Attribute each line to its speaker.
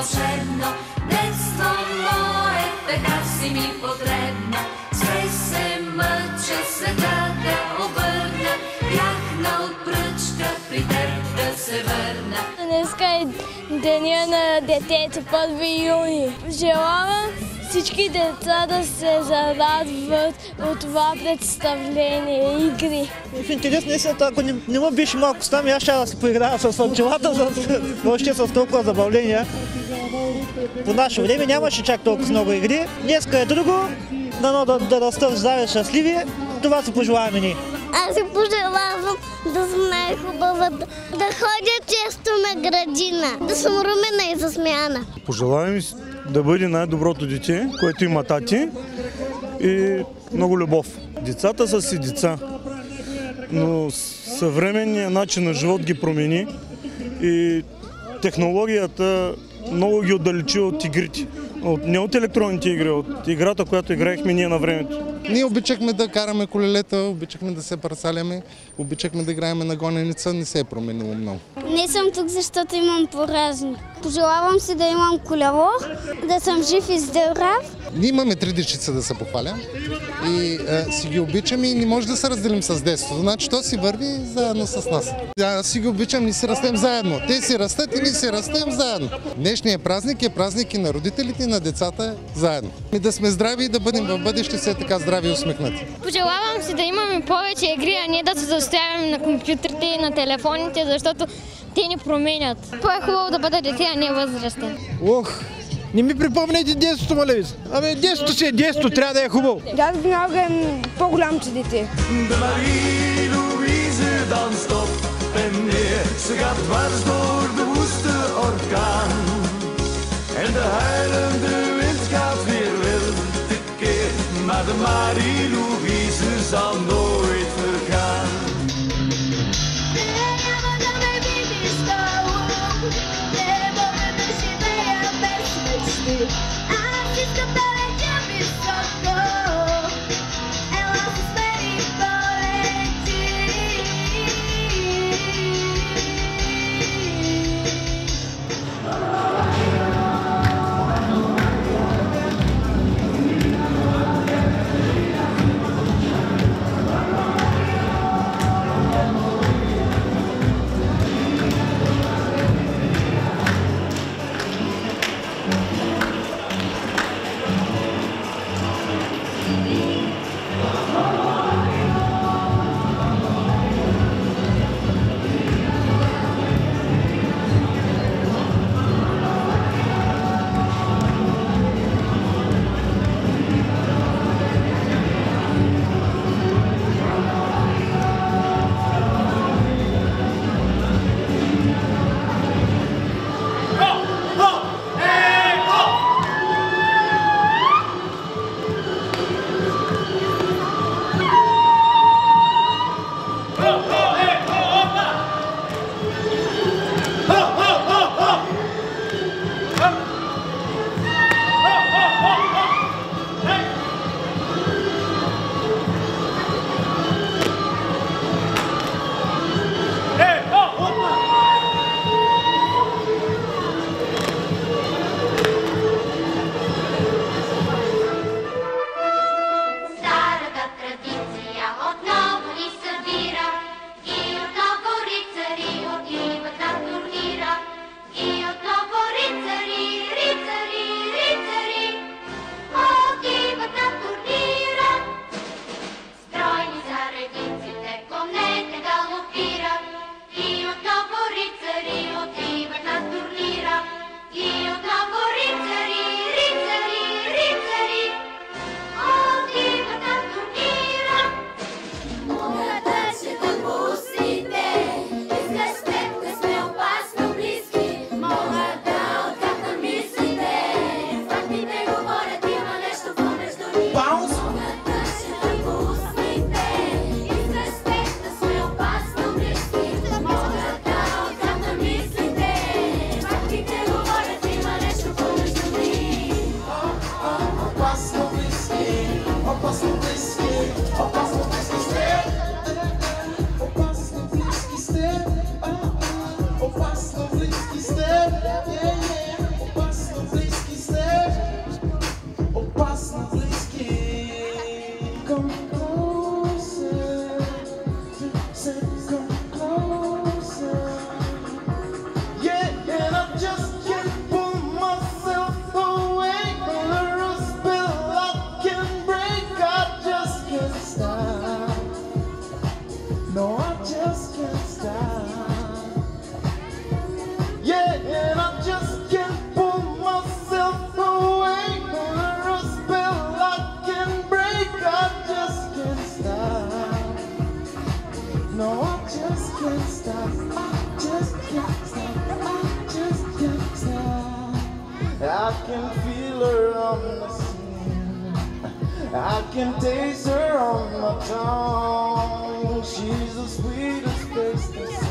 Speaker 1: волшебно, детство мое, така си ми потребно. Все се мъча света да обърна, бях на отпръчка при теб да се върна.
Speaker 2: Днеска е деня на детето, 1 юни. Желавам всички деца да се зарадват от това представление, игри.
Speaker 3: В интерес на истината, ако не му беше малко с нами, аз ще да се поиграя с очилата, въобще с толкова забавления. По наше време нямаше чак толкова много игри. Днеска е друго, дано да растат здраве, щастливи. Това се пожелаваме ние.
Speaker 4: Аз си пожелавам да съм най-хубава, да ходя често на градина, да съм румена и засмяна.
Speaker 5: Пожелавам да бъде най-доброто дете, което има тати и много любов. Децата са си деца, но съвременният начин на живот ги промени и технологията много ги отдалечи от игрите. Не от електронните игри, от играта, която играехме ние на времето.
Speaker 6: Ние обичахме да караме колелета, обичахме да се парсаляме, обичахме да играем на гоненица, не се е променило много.
Speaker 4: Не съм тук, защото имам поразни. Пожелавам си да имам колело, да съм жив и здрав.
Speaker 6: Ние имаме 3 дечица, да се похваля, и си ги обичаме и не може да се разделим с детството. Значи то си върви заедно с нас. Аз си ги обичам, ние си растем заедно. Те си растат и ние си растем заедно. Днешният празник е празник и на родителите и на децата заедно. И да сме здрави и да бъдем в бъдеще все така здрави и усмихнати.
Speaker 2: Пожелавам си да имаме повече игри, а не да се застояваме на компютрите и на телефоните, защото те ни променят. По-е хубаво да бъда дете, а не възрастен.
Speaker 3: Ох, не ми припомняйте детството, моля ви. Абе, детството си е детство, трябва да е хубаво.
Speaker 7: Да, винаги е по-голямото дете.
Speaker 8: En de huilende wind gaat weer wild tekeer, maar de Marie-Louise zal nooit vergaan. just can't stop. Yeah, and I just can't pull myself away from a spell I can break. I just can't stop. No, I just can't stop. I just can't stop. I just can't stop. I can feel her on the skin. I can taste her on my tongue. She's the sweetest face to see.